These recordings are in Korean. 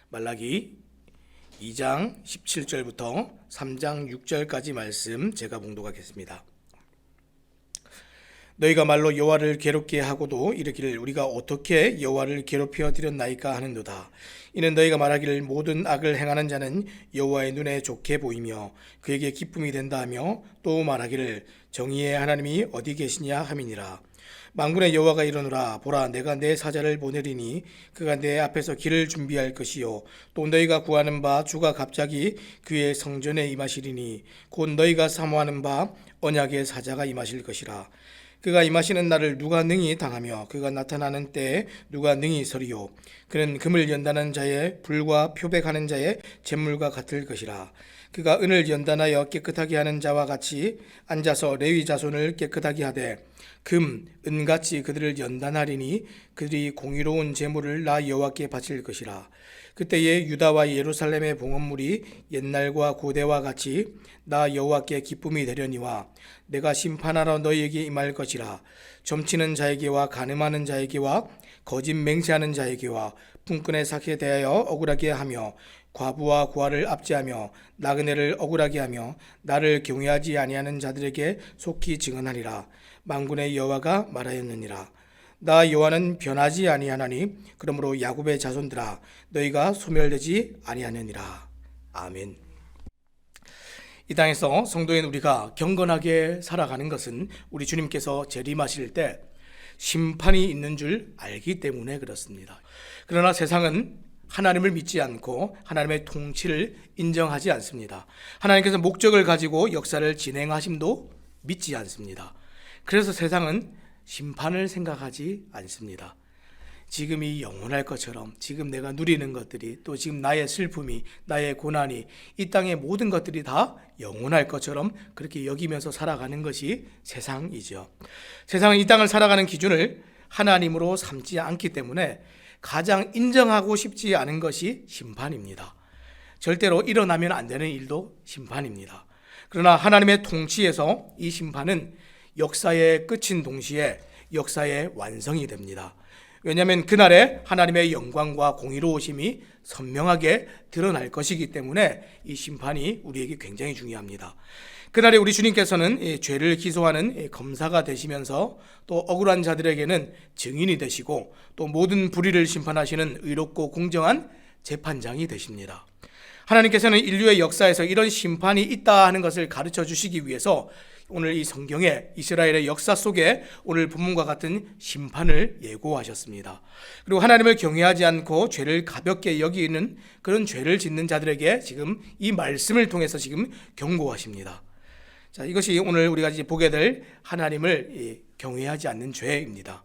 말라기 2장 17절부터 3장 6절까지 말씀 제가 봉독하겠습니다. 너희가 말로 여호와를 괴롭게 하고도 이르기를 우리가 어떻게 여호와를 괴롭혀 드렸나이까 하는도다. 이는 너희가 말하기를 모든 악을 행하는 자는 여호와의 눈에 좋게 보이며 그에게 기쁨이 된다 하며 또 말하기를 정의의 하나님이 어디 계시냐 함이니라. 만군의 여호와가 이르노라. 보라, 내가 내 사자를 보내리니 그가 내 앞에서 길을 준비할 것이요 또 너희가 구하는 바 주가 갑자기 그의 성전에 임하시리니 곧 너희가 사모하는 바 언약의 사자가 임하실 것이라. 그가 임하시는 날을 누가 능히 당하며 그가 나타나는 때에 누가 능히 서리요. 그는 금을 연단하는 자의 불과 표백하는 자의 잿물과 같을 것이라. 그가 은을 연단하여 깨끗하게 하는 자와 같이 앉아서 레위 자손을 깨끗하게 하되 금, 은같이 그들을 연단하리니 그들이 공의로운 제물을 나 여호와께 바칠 것이라. 그때에 유다와 예루살렘의 봉헌물이 옛날과 고대와 같이 나 여호와께 기쁨이 되려니와 내가 심판하러 너희에게 임할 것이라. 점치는 자에게와 간음하는 자에게와 거짓 맹세하는 자에게와 품꾼의 삭에 대하여 억울하게 하며 과부와 고아를 압제하며 나그네를 억울하게 하며 나를 경외하지 아니하는 자들에게 속히 증언하리라. 만군의 여호와가 말하였느니라. 나 여호와는 변하지 아니하나니 그러므로 야곱의 자손들아 너희가 소멸되지 아니하느니라. 아멘. 이 땅에서 성도인 우리가 경건하게 살아가는 것은 우리 주님께서 재림하실 때 심판이 있는 줄 알기 때문에 그렇습니다. 그러나 세상은 하나님을 믿지 않고 하나님의 통치를 인정하지 않습니다. 하나님께서 목적을 가지고 역사를 진행하심도 믿지 않습니다. 그래서 세상은 심판을 생각하지 않습니다. 지금이 영원할 것처럼 지금 내가 누리는 것들이 또 지금 나의 슬픔이 나의 고난이 이 땅의 모든 것들이 다 영원할 것처럼 그렇게 여기면서 살아가는 것이 세상이죠. 세상은 이 땅을 살아가는 기준을 하나님으로 삼지 않기 때문에 가장 인정하고 싶지 않은 것이 심판입니다. 절대로 일어나면 안 되는 일도 심판입니다. 그러나 하나님의 통치에서 이 심판은 역사의 끝인 동시에 역사의 완성이 됩니다. 왜냐하면 그날에 하나님의 영광과 공의로우심이 선명하게 드러날 것이기 때문에 이 심판이 우리에게 굉장히 중요합니다. 그날에 우리 주님께서는 죄를 기소하는 검사가 되시면서 또 억울한 자들에게는 증인이 되시고 또 모든 불의를 심판하시는 의롭고 공정한 재판장이 되십니다. 하나님께서는 인류의 역사에서 이런 심판이 있다 하는 것을 가르쳐 주시기 위해서 오늘 이 성경에 이스라엘의 역사 속에 오늘 본문과 같은 심판을 예고하셨습니다. 그리고 하나님을 경외하지 않고 죄를 가볍게 여기는 그런 죄를 짓는 자들에게 지금 이 말씀을 통해서 지금 경고하십니다. 자, 이것이 오늘 우리가 이제 보게 될 하나님을 경외하지 않는 죄입니다.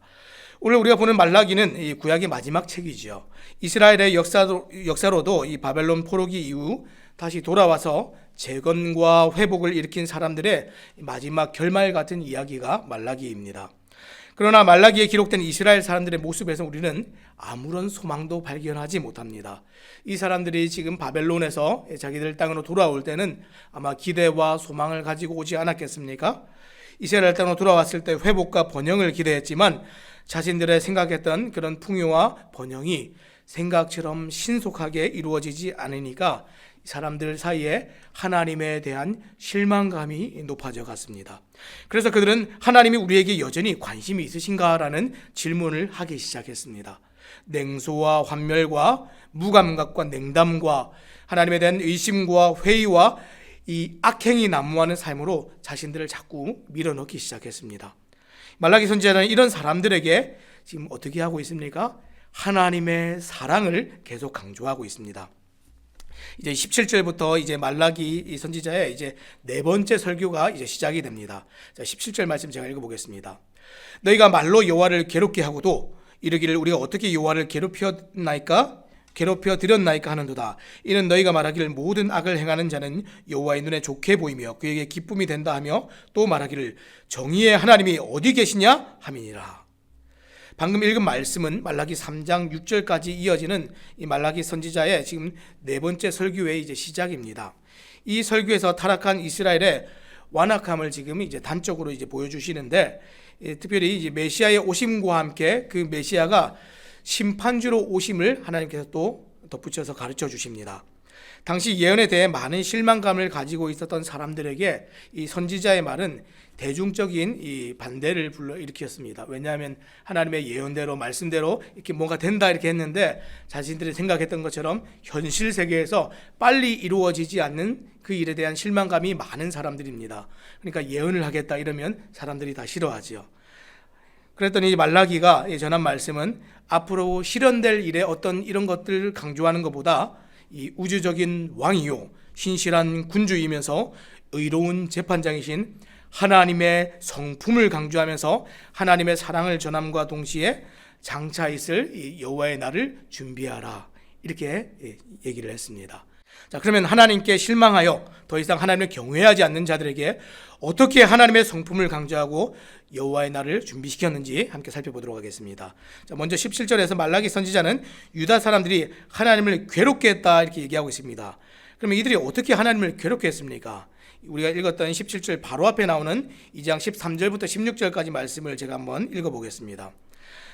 오늘 우리가 보는 말라기는 이 구약의 마지막 책이죠. 이스라엘의 역사로도 이 바벨론 포로기 이후 다시 돌아와서 재건과 회복을 일으킨 사람들의 마지막 결말 같은 이야기가 말라기입니다. 그러나 말라기에 기록된 이스라엘 사람들의 모습에서 우리는 아무런 소망도 발견하지 못합니다. 이 사람들이 지금 바벨론에서 자기들 땅으로 돌아올 때는 아마 기대와 소망을 가지고 오지 않았겠습니까? 이스라엘 땅으로 돌아왔을 때 회복과 번영을 기대했지만 자신들의 생각했던 그런 풍요와 번영이 생각처럼 신속하게 이루어지지 않으니까 사람들 사이에 하나님에 대한 실망감이 높아져 갔습니다. 그래서 그들은 하나님이 우리에게 여전히 관심이 있으신가라는 질문을 하기 시작했습니다. 냉소와 환멸과 무감각과 냉담과 하나님에 대한 의심과 회의와 이 악행이 난무하는 삶으로 자신들을 자꾸 밀어넣기 시작했습니다. 말라기 선지자는 이런 사람들에게 지금 어떻게 하고 있습니까? 하나님의 사랑을 계속 강조하고 있습니다. 이제 17절부터 이제 말라기 선지자의 이제 네 번째 설교가 이제 시작이 됩니다. 자, 17절 말씀 제가 읽어보겠습니다. 너희가 말로 여호와를 괴롭게 하고도 이르기를 우리가 어떻게 여호와를 괴롭혀 드렸나이까 하는도다. 이는 너희가 말하기를 모든 악을 행하는 자는 여호와의 눈에 좋게 보이며 그에게 기쁨이 된다 하며 또 말하기를 정의의 하나님이 어디 계시냐 함이니라. 방금 읽은 말씀은 말라기 3장 6절까지 이어지는 이 말라기 선지자의 지금 네 번째 설교의 이제 시작입니다. 이 설교에서 타락한 이스라엘의 완악함을 지금 이제 단적으로 이제 보여주시는데, 특별히 이제 메시아의 오심과 함께 그 메시아가 심판주로 오심을 하나님께서 또 덧붙여서 가르쳐 주십니다. 당시 예언에 대해 많은 실망감을 가지고 있었던 사람들에게 이 선지자의 말은 대중적인 이 반대를 불러일으켰습니다. 왜냐하면 하나님의 예언대로 말씀대로 이렇게 뭔가 된다 이렇게 했는데 자신들이 생각했던 것처럼 현실 세계에서 빨리 이루어지지 않는 그 일에 대한 실망감이 많은 사람들입니다. 그러니까 예언을 하겠다 이러면 사람들이 다 싫어하지요. 그랬더니 말라기가 전한 말씀은 앞으로 실현될 일에 어떤 이런 것들을 강조하는 것보다 이 우주적인 왕이요 신실한 군주이면서 의로운 재판장이신 하나님의 성품을 강조하면서 하나님의 사랑을 전함과 동시에 장차 있을 이 여호와의 날을 준비하라 이렇게 얘기를 했습니다. 자, 그러면 하나님께 실망하여 더 이상 하나님을 경외하지 않는 자들에게 어떻게 하나님의 성품을 강조하고 여호와의 날을 준비시켰는지 함께 살펴보도록 하겠습니다. 자, 먼저 17절에서 말라기 선지자는 유다 사람들이 하나님을 괴롭게 했다 이렇게 얘기하고 있습니다. 그러면 이들이 어떻게 하나님을 괴롭게 했습니까? 우리가 읽었던 17절 바로 앞에 나오는 2장 13절부터 16절까지 말씀을 제가 한번 읽어보겠습니다.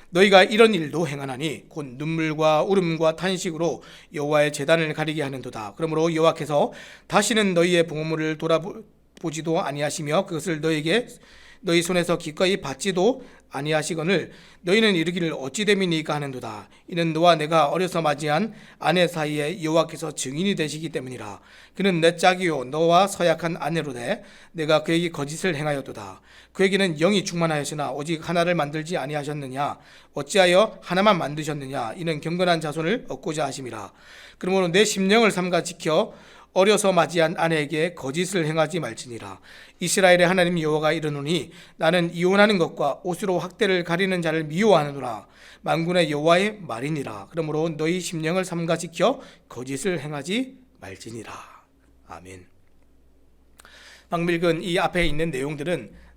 너희가 이런 일도 행하나니 곧 눈물과 울음과 탄식으로 여호와의 제단을 가리게 하는도다. 그러므로 여호와께서 다시는 너희의 봉헌물을 돌아보지도 아니하시며 그것을 너희 손에서 기꺼이 받지도 아니하시거늘 너희는 이르기를 어찌 됨이니까 하는도다. 이는 너와 내가 어려서 맞이한 아내 사이에 여호와께서 증인이 되시기 때문이라. 그는 내 짝이요 너와 서약한 아내로되 내가 그에게 거짓을 행하였도다. 그에게는 영이 충만하였으나 오직 하나를 만들지 아니하셨느냐. 어찌하여 하나만 만드셨느냐. 이는 경건한 자손을 얻고자 하심이라. 그러므로 내 심령을 삼가 지켜 어려서 맞이한 아내에게 거짓을 행하지 말지니라. 이스라엘의 하나님 여호와가 이르노니 나는 이혼하는 것과 옷으로 학대를 가리는 자를 미워하느노라. 만군의 여호와의 말이니라. 그러므로 너희 심령을 삼가 지켜 거짓을 행하지 말지니라. 아멘. 방금 읽은 이 앞에 있는 내용들은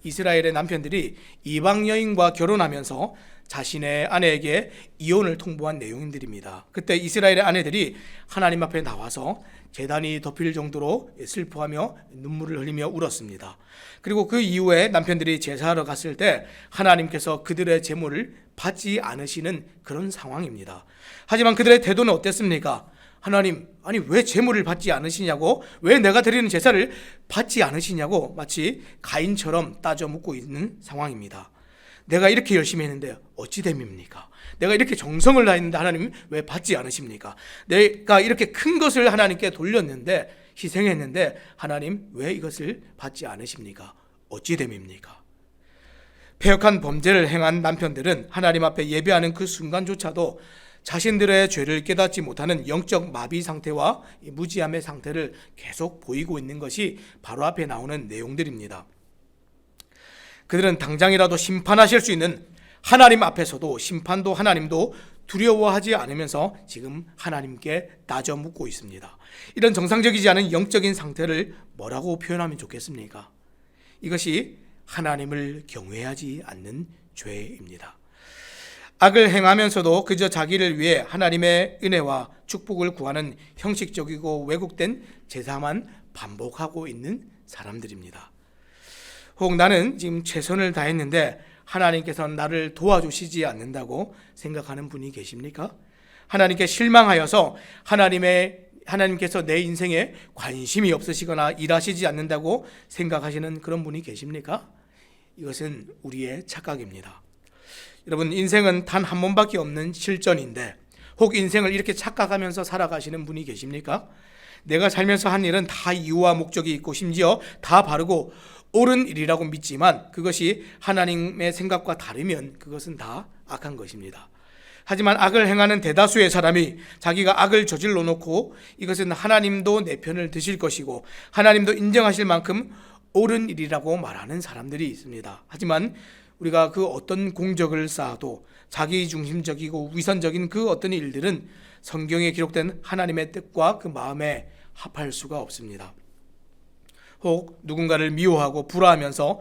이스라엘의 남편들이 이방 여인과 결혼하면서 자신의 아내에게 이혼을 통보한 내용들입니다. 그때 이스라엘의 아내들이 하나님 앞에 나와서 제단이 덮일 정도로 슬퍼하며 눈물을 흘리며 울었습니다. 그리고 그 이후에 남편들이 제사하러 갔을 때 하나님께서 그들의 제물을 받지 않으시는 그런 상황입니다. 하지만 그들의 태도는 어땠습니까? 하나님, 아니 왜 제물을 받지 않으시냐고, 왜 내가 드리는 제사를 받지 않으시냐고 마치 가인처럼 따져 묻고 있는 상황입니다. 내가 이렇게 열심히 했는데 어찌 됨입니까? 내가 이렇게 정성을 다했는데 하나님 왜 받지 않으십니까? 내가 이렇게 큰 것을 하나님께 돌렸는데, 희생했는데 하나님 왜 이것을 받지 않으십니까? 어찌 됨입니까? 패역한 범죄를 행한 남편들은 하나님 앞에 예배하는 그 순간조차도 자신들의 죄를 깨닫지 못하는 영적 마비 상태와 무지함의 상태를 계속 보이고 있는 것이 바로 앞에 나오는 내용들입니다. 그들은 당장이라도 심판하실 수 있는 하나님 앞에서도 심판도 하나님도 두려워하지 않으면서 지금 하나님께 따져 묻고 있습니다. 이런 정상적이지 않은 영적인 상태를 뭐라고 표현하면 좋겠습니까? 이것이 하나님을 경외하지 않는 죄입니다. 악을 행하면서도 그저 자기를 위해 하나님의 은혜와 축복을 구하는 형식적이고 왜곡된 제사만 반복하고 있는 사람들입니다. 혹 나는 지금 최선을 다했는데 하나님께서는 나를 도와주시지 않는다고 생각하는 분이 계십니까? 하나님께 실망하여서 하나님께서 내 인생에 관심이 없으시거나 일하시지 않는다고 생각하시는 그런 분이 계십니까? 이것은 우리의 착각입니다. 여러분, 인생은 단 한 번밖에 없는 실전인데 혹 인생을 이렇게 착각하면서 살아가시는 분이 계십니까? 내가 살면서 한 일은 다 이유와 목적이 있고 심지어 다 바르고 옳은 일이라고 믿지만 그것이 하나님의 생각과 다르면 그것은 다 악한 것입니다. 하지만 악을 행하는 대다수의 사람이 자기가 악을 저질러 놓고 이것은 하나님도 내 편을 드실 것이고 하나님도 인정하실 만큼 옳은 일이라고 말하는 사람들이 있습니다. 하지만 우리가 그 어떤 공적을 쌓아도 자기중심적이고 위선적인 그 어떤 일들은 성경에 기록된 하나님의 뜻과 그 마음에 합할 수가 없습니다. 혹 누군가를 미워하고 불화하면서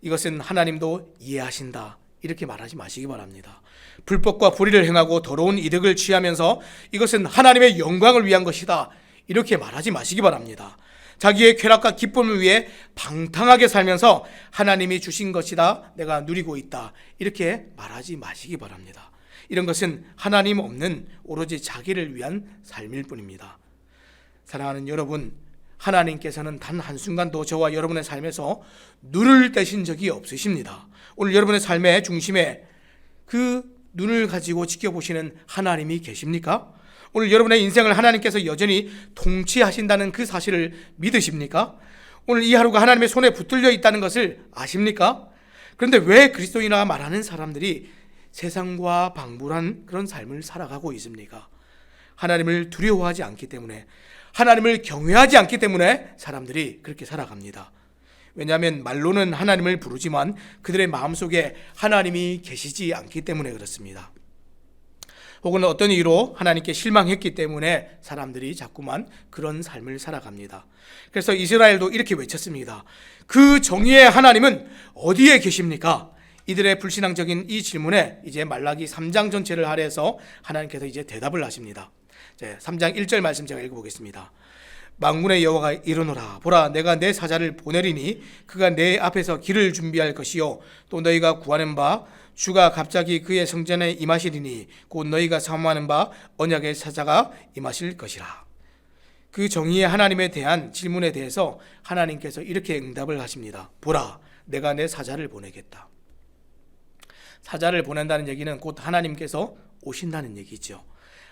이것은 하나님도 이해하신다 이렇게 말하지 마시기 바랍니다. 불법과 불의를 행하고 더러운 이득을 취하면서 이것은 하나님의 영광을 위한 것이다 이렇게 말하지 마시기 바랍니다. 자기의 쾌락과 기쁨을 위해 방탕하게 살면서 하나님이 주신 것이다 내가 누리고 있다 이렇게 말하지 마시기 바랍니다. 이런 것은 하나님 없는 오로지 자기를 위한 삶일 뿐입니다. 사랑하는 여러분, 하나님께서는 단 한순간도 저와 여러분의 삶에서 눈을 떼신 적이 없으십니다. 오늘 여러분의 삶의 중심에 그 눈을 가지고 지켜보시는 하나님이 계십니까? 오늘 여러분의 인생을 하나님께서 여전히 통치하신다는 그 사실을 믿으십니까? 오늘 이 하루가 하나님의 손에 붙들려 있다는 것을 아십니까? 그런데 왜 그리스도인이라 말하는 사람들이 세상과 방불한 그런 삶을 살아가고 있습니까? 하나님을 두려워하지 않기 때문에, 하나님을 경외하지 않기 때문에 사람들이 그렇게 살아갑니다. 왜냐하면 말로는 하나님을 부르지만 그들의 마음속에 하나님이 계시지 않기 때문에 그렇습니다. 혹은 어떤 이유로 하나님께 실망했기 때문에 사람들이 자꾸만 그런 삶을 살아갑니다. 그래서 이스라엘도 이렇게 외쳤습니다. 그 정의의 하나님은 어디에 계십니까? 이들의 불신앙적인 이 질문에 이제 말라기 3장 전체를 할애해서 하나님께서 이제 대답을 하십니다. 3장 1절 말씀 제가 읽어보겠습니다. 만군의 여호와가 이르노라, 보라, 내가 내 사자를 보내리니 그가 내 앞에서 길을 준비할 것이요 또 너희가 구하는 바 주가 갑자기 그의 성전에 임하시리니 곧 너희가 사모하는 바 언약의 사자가 임하실 것이라. 그 정의의 하나님에 대한 질문에 대해서 하나님께서 이렇게 응답을 하십니다. 보라, 내가 내 사자를 보내겠다. 사자를 보낸다는 얘기는 곧 하나님께서 오신다는 얘기죠.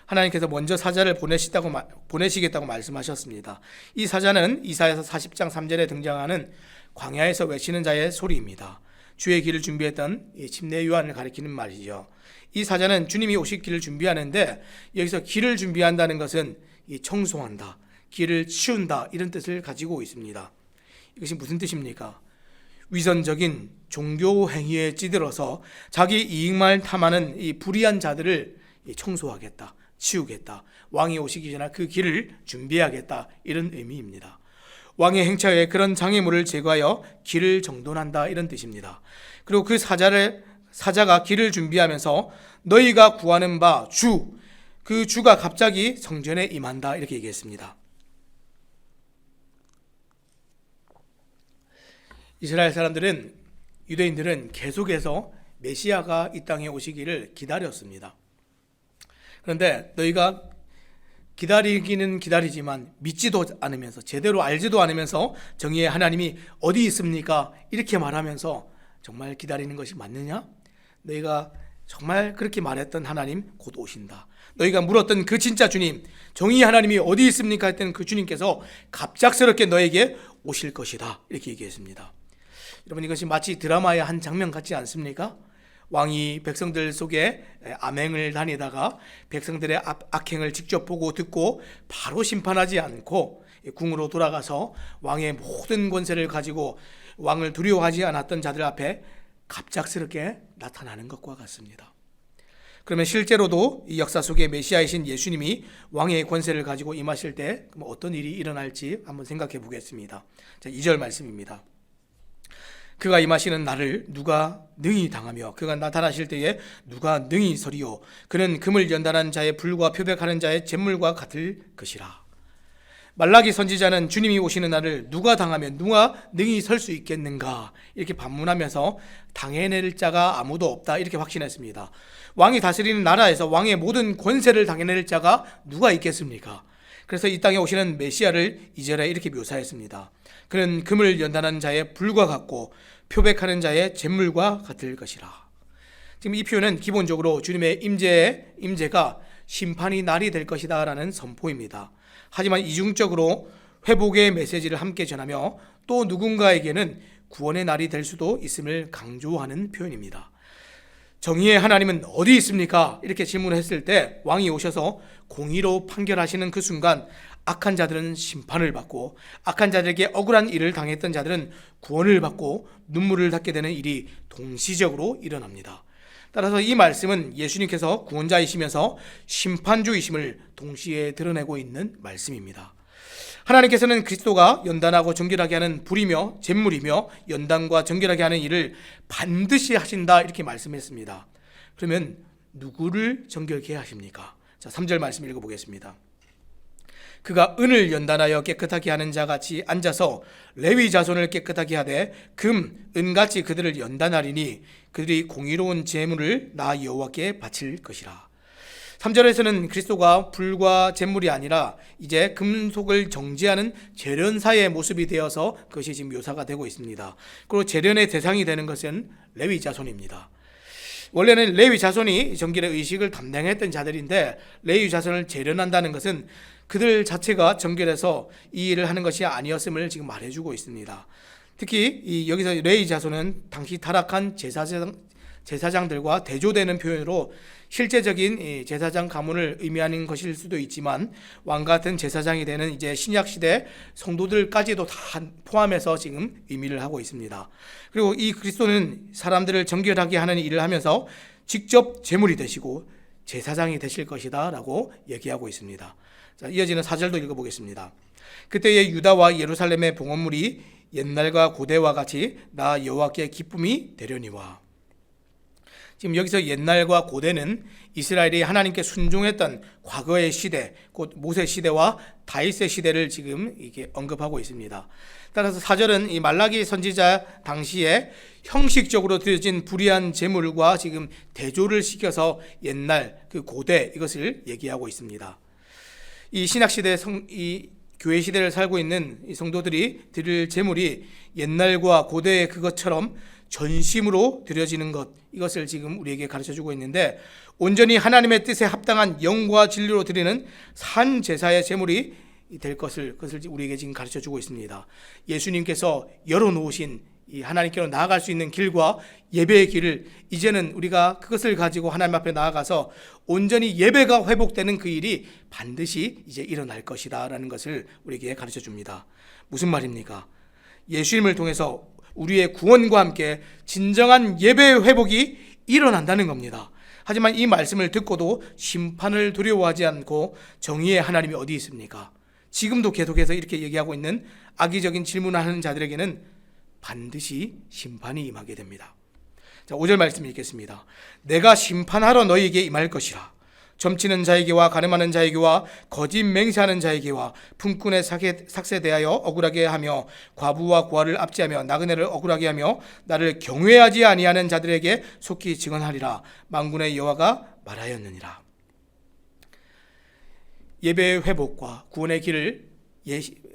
하나님께서 먼저 사자를 보내시겠다고 말씀하셨습니다. 이 사자는 이사야서 40장 3절에 등장하는 광야에서 외치는 자의 소리입니다. 주의 길을 준비했던 이 침례 요한을 가리키는 말이죠. 이 사자는 주님이 오실 길을 준비하는데, 여기서 길을 준비한다는 것은 이 청소한다, 길을 치운다, 이런 뜻을 가지고 있습니다. 이것이 무슨 뜻입니까? 위선적인 종교 행위에 찌들어서 자기 이익만 탐하는 이 불의한 자들을 청소하겠다, 치우겠다, 왕이 오시기 전에 그 길을 준비하겠다, 이런 의미입니다. 왕의 행차에 그런 장애물을 제거하여 길을 정돈한다, 이런 뜻입니다. 그리고 그 사자가 길을 준비하면서 너희가 구하는 바 주, 그 주가 갑자기 성전에 임한다, 이렇게 얘기했습니다. 이스라엘 사람들은, 유대인들은 계속해서 메시아가 이 땅에 오시기를 기다렸습니다. 그런데 너희가 기다리기는 기다리지만 믿지도 않으면서, 제대로 알지도 않으면서 정의의 하나님이 어디 있습니까? 이렇게 말하면서 정말 기다리는 것이 맞느냐? 너희가 정말 그렇게 말했던 하나님 곧 오신다. 너희가 물었던 그 진짜 주님, 정의의 하나님이 어디 있습니까? 했던 그 주님께서 갑작스럽게 너에게 오실 것이다, 이렇게 얘기했습니다. 여러분, 이것이 마치 드라마의 한 장면 같지 않습니까? 왕이 백성들 속에 암행을 다니다가 백성들의 악행을 직접 보고 듣고 바로 심판하지 않고 궁으로 돌아가서 왕의 모든 권세를 가지고 왕을 두려워하지 않았던 자들 앞에 갑작스럽게 나타나는 것과 같습니다. 그러면 실제로도 이 역사 속에 메시아이신 예수님이 왕의 권세를 가지고 임하실 때 어떤 일이 일어날지 한번 생각해 보겠습니다. 2절 말씀입니다. 그가 임하시는 날을 누가 능히 당하며 그가 나타나실 때에 누가 능히 서리요. 그는 금을 연단한 자의 불과 표백하는 자의 잿물과 같을 것이라. 말라기 선지자는 주님이 오시는 날을 누가 당하면 누가 능히 설 수 있겠는가, 이렇게 반문하면서 당해낼 자가 아무도 없다, 이렇게 확신했습니다. 왕이 다스리는 나라에서 왕의 모든 권세를 당해낼 자가 누가 있겠습니까? 그래서 이 땅에 오시는 메시아를 2절에 이렇게 묘사했습니다. 그는 금을 연단하는 자의 불과 같고 표백하는 자의 잿물과 같을 것이라. 지금 이 표현은 기본적으로 주님의 임재가 심판이 날이 될 것이다 라는 선포입니다. 하지만 이중적으로 회복의 메시지를 함께 전하며 또 누군가에게는 구원의 날이 될 수도 있음을 강조하는 표현입니다. 정의의 하나님은 어디 있습니까? 이렇게 질문했을 때 왕이 오셔서 공의로 판결하시는 그 순간 악한 자들은 심판을 받고 악한 자들에게 억울한 일을 당했던 자들은 구원을 받고 눈물을 닦게 되는 일이 동시적으로 일어납니다. 따라서 이 말씀은 예수님께서 구원자이시면서 심판주이심을 동시에 드러내고 있는 말씀입니다. 하나님께서는 그리스도가 연단하고 정결하게 하는 불이며 잿물이며 연단과 정결하게 하는 일을 반드시 하신다, 이렇게 말씀했습니다. 그러면 누구를 정결케 하십니까? 자, 3절 말씀 읽어보겠습니다. 그가 은을 연단하여 깨끗하게 하는 자 같이 앉아서 레위 자손을 깨끗하게 하되 금, 은같이 그들을 연단하리니 그들이 공의로운 제물을 나 여호와께 바칠 것이라. 3절에서는 그리스도가 불과 제물이 아니라 이제 금속을 정죄하는 재련사의 모습이 되어서 그것이 지금 묘사가 되고 있습니다. 그리고 재련의 대상이 되는 것은 레위 자손입니다. 원래는 레위 자손이 정결의 의식을 담당했던 자들인데 레위 자손을 재련한다는 것은 그들 자체가 정결해서 이 일을 하는 것이 아니었음을 지금 말해주고 있습니다. 특히 여기서 레위 자손은 당시 타락한 제사장들과 대조되는 표현으로 실제적인 제사장 가문을 의미하는 것일 수도 있지만 왕 같은 제사장이 되는 이제 신약 시대 성도들까지도 다 포함해서 지금 의미를 하고 있습니다. 그리고 이 그리스도는 사람들을 정결하게 하는 일을 하면서 직접 제물이 되시고 제사장이 되실 것이다 라고 얘기하고 있습니다. 자, 이어지는 4절도 읽어보겠습니다. 그때의 유다와 예루살렘의 봉헌물이 옛날과 고대와 같이 나 여호와께 기쁨이 되려니와. 지금 여기서 옛날과 고대는 이스라엘이 하나님께 순종했던 과거의 시대, 곧 모세 시대와 다윗의 시대를 지금 이게 언급하고 있습니다. 따라서 4절은 이 말라기 선지자 당시에 형식적으로 드려진 불의한 제물과 지금 대조를 시켜서 옛날 그 고대 이것을 얘기하고 있습니다. 이 신약 시대 이 교회 시대를 살고 있는 이 성도들이 드릴 제물이 옛날과 고대의 그것처럼 전심으로 드려지는 것, 이것을 지금 우리에게 가르쳐주고 있는데 온전히 하나님의 뜻에 합당한 영과 진리로 드리는 산 제사의 제물이 될 그것을 우리에게 지금 가르쳐주고 있습니다. 예수님께서 열어놓으신 이 하나님께로 나아갈 수 있는 길과 예배의 길을 이제는 우리가 그것을 가지고 하나님 앞에 나아가서 온전히 예배가 회복되는 그 일이 반드시 이제 일어날 것이다 라는 것을 우리에게 가르쳐줍니다. 무슨 말입니까? 예수님을 통해서 우리의 구원과 함께 진정한 예배의 회복이 일어난다는 겁니다. 하지만 이 말씀을 듣고도 심판을 두려워하지 않고 정의의 하나님이 어디 있습니까? 지금도 계속해서 이렇게 얘기하고 있는 악의적인 질문을 하는 자들에게는 반드시 심판이 임하게 됩니다. 자, 5절 말씀 읽겠습니다. 내가 심판하러 너희에게 임할 것이라. 점치는 자에게와 가늠하는 자에게와 거짓 맹세하는 자에게와 품꾼의 삭세 대하여 억울하게 하며 과부와 고아를 압제하며 나그네를 억울하게 하며 나를 경외하지 아니하는 자들에게 속히 증언하리라. 만군의 여호와가 말하였느니라. 예배의 회복과 구원의 길을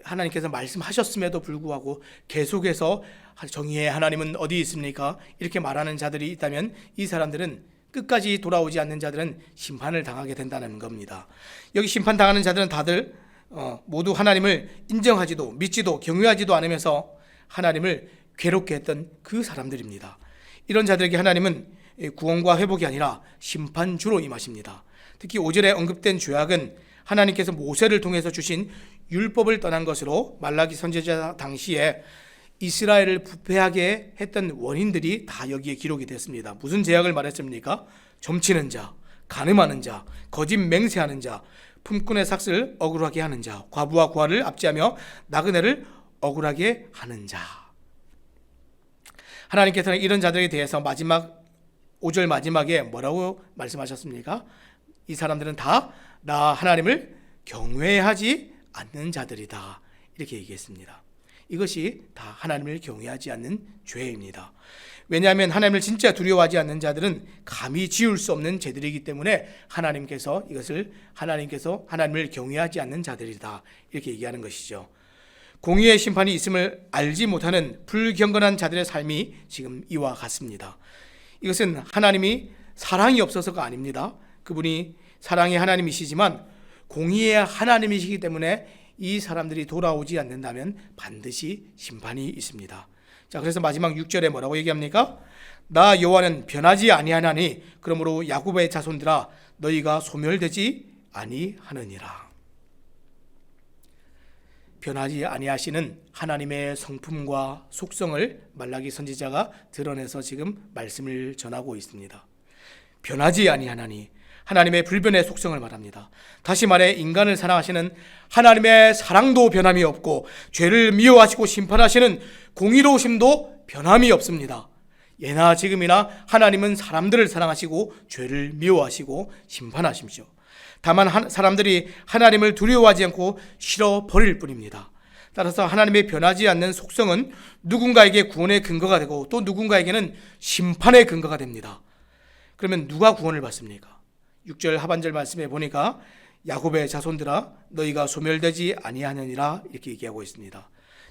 하나님께서 말씀하셨음에도 불구하고 계속해서 정의의 하나님은 어디 있습니까? 이렇게 말하는 자들이 있다면 이 사람들은 끝까지 돌아오지 않는 자들은 심판을 당하게 된다는 겁니다. 여기 심판당하는 자들은 다들 모두 하나님을 인정하지도 믿지도 경외하지도 않으면서 하나님을 괴롭게 했던 그 사람들입니다. 이런 자들에게 하나님은 구원과 회복이 아니라 심판주로 임하십니다. 특히 5절에 언급된 죄악은 하나님께서 모세를 통해서 주신 율법을 떠난 것으로 말라기 선지자 당시에 이스라엘을 부패하게 했던 원인들이 다 여기에 기록이 됐습니다. 무슨 죄악을 말했습니까? 점치는 자, 간음하는 자, 거짓 맹세하는 자, 품꾼의 삭슬 억울하게 하는 자, 과부와 고아를 압제하며 나그네를 억울하게 하는 자. 하나님께서는 이런 자들에 대해서 마지막 5절 마지막에 뭐라고 말씀하셨습니까? 이 사람들은 다 나 하나님을 경외하지 않는 자들이다, 이렇게 얘기했습니다. 이것이 다 하나님을 경외하지 않는 죄입니다. 왜냐하면 하나님을 진짜 두려워하지 않는 자들은 감히 지을 수 없는 죄들이기 때문에 하나님께서 하나님을 경외하지 않는 자들이다, 이렇게 얘기하는 것이죠. 공의의 심판이 있음을 알지 못하는 불경건한 자들의 삶이 지금 이와 같습니다. 이것은 하나님이 사랑이 없어서가 아닙니다. 그분이 사랑의 하나님이시지만 공의의 하나님이시기 때문에 이 사람들이 돌아오지 않는다면 반드시 심판이 있습니다. 자, 그래서 마지막 6절에 뭐라고 얘기합니까? 나 여호와는 변하지 아니하나니 그러므로 야곱의 자손들아 너희가 소멸되지 아니하느니라. 변하지 아니하시는 하나님의 성품과 속성을 말라기 선지자가 드러내서 지금 말씀을 전하고 있습니다. 변하지 아니하나니 하나님의 불변의 속성을 말합니다. 다시 말해 인간을 사랑하시는 하나님의 사랑도 변함이 없고 죄를 미워하시고 심판하시는 공의로우심도 변함이 없습니다. 예나 지금이나 하나님은 사람들을 사랑하시고 죄를 미워하시고 심판하십시오. 다만 사람들이 하나님을 두려워하지 않고 싫어버릴 뿐입니다. 따라서 하나님의 변하지 않는 속성은 누군가에게 구원의 근거가 되고 또 누군가에게는 심판의 근거가 됩니다. 그러면 누가 구원을 받습니까? 6절 하반절 말씀에 보니까 야곱의 자손들아 너희가 소멸되지 아니하느니라 이렇게 얘기하고 있습니다.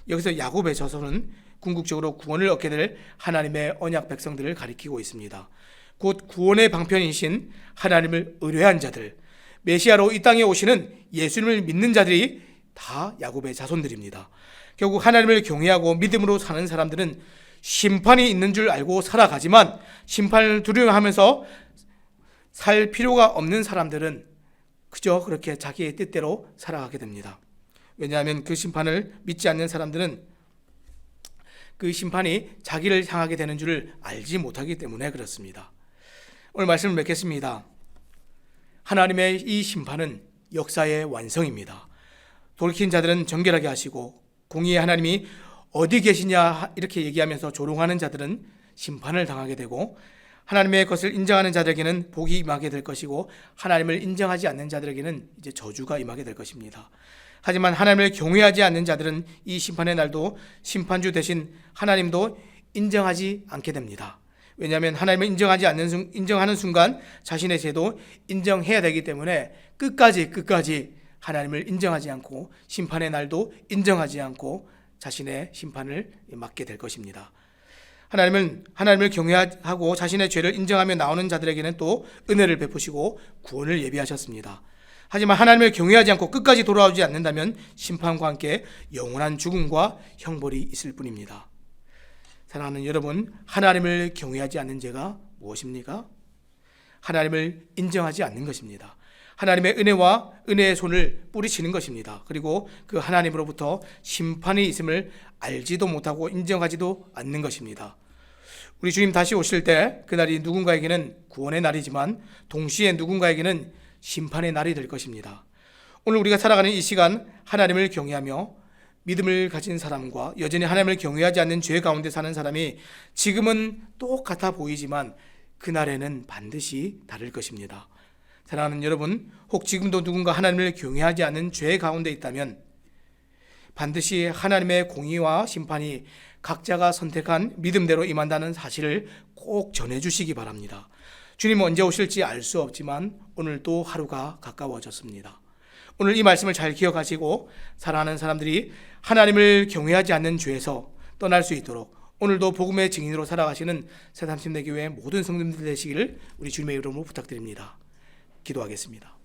여기서 야곱의 자손은 궁극적으로 구원을 얻게 될 하나님의 언약 백성들을 가리키고 있습니다. 곧 구원의 방편이신 하나님을 의뢰한 자들, 메시아로 이 땅에 오시는 예수님을 믿는 자들이 다 야곱의 자손들입니다. 결국 하나님을 경외하고 믿음으로 사는 사람들은 심판이 있는 줄 알고 살아가지만 심판을 두려워하면서 살 필요가 없는 사람들은 그저 그렇게 자기의 뜻대로 살아가게 됩니다. 왜냐하면 그 심판을 믿지 않는 사람들은 그 심판이 자기를 향하게 되는 줄을 알지 못하기 때문에 그렇습니다. 오늘 말씀을 맺겠습니다. 하나님의 이 심판은 역사의 완성입니다. 돌이킨 자들은 정결하게 하시고 공의의 하나님이 어디 계시냐 이렇게 얘기하면서 조롱하는 자들은 심판을 당하게 되고 하나님의 것을 인정하는 자들에게는 복이 임하게 될 것이고 하나님을 인정하지 않는 자들에게는 이제 저주가 임하게 될 것입니다. 하지만 하나님을 경외하지 않는 자들은 이 심판의 날도 심판주 대신 하나님도 인정하지 않게 됩니다. 왜냐하면 하나님을 인정하는 순간 자신의 죄도 인정해야 되기 때문에 끝까지 하나님을 인정하지 않고 심판의 날도 인정하지 않고 자신의 심판을 맞게 될 것입니다. 하나님을 경외하고 자신의 죄를 인정하며 나오는 자들에게는 또 은혜를 베푸시고 구원을 예비하셨습니다. 하지만 하나님을 경외하지 않고 끝까지 돌아오지 않는다면 심판과 함께 영원한 죽음과 형벌이 있을 뿐입니다. 사랑하는 여러분, 하나님을 경외하지 않는 죄가 무엇입니까? 하나님을 인정하지 않는 것입니다. 하나님의 은혜와 은혜의 손을 뿌리치는 것입니다. 그리고 그 하나님으로부터 심판이 있음을 알지도 못하고 인정하지도 않는 것입니다. 우리 주님 다시 오실 때 그날이 누군가에게는 구원의 날이지만 동시에 누군가에게는 심판의 날이 될 것입니다. 오늘 우리가 살아가는 이 시간 하나님을 경외하며 믿음을 가진 사람과 여전히 하나님을 경외하지 않는 죄 가운데 사는 사람이 지금은 똑같아 보이지만 그날에는 반드시 다를 것입니다. 사랑하는 여러분, 혹 지금도 누군가 하나님을 경외하지 않는 죄 가운데 있다면 반드시 하나님의 공의와 심판이 각자가 선택한 믿음대로 임한다는 사실을 꼭 전해주시기 바랍니다. 주님은 언제 오실지 알 수 없지만 오늘 또 하루가 가까워졌습니다. 오늘 이 말씀을 잘 기억하시고 사랑하는 사람들이 하나님을 경외하지 않는 죄에서 떠날 수 있도록 오늘도 복음의 증인으로 살아가시는 새삼침내교회 모든 성도님들 되시기를 우리 주님의 이름으로 부탁드립니다. 기도하겠습니다.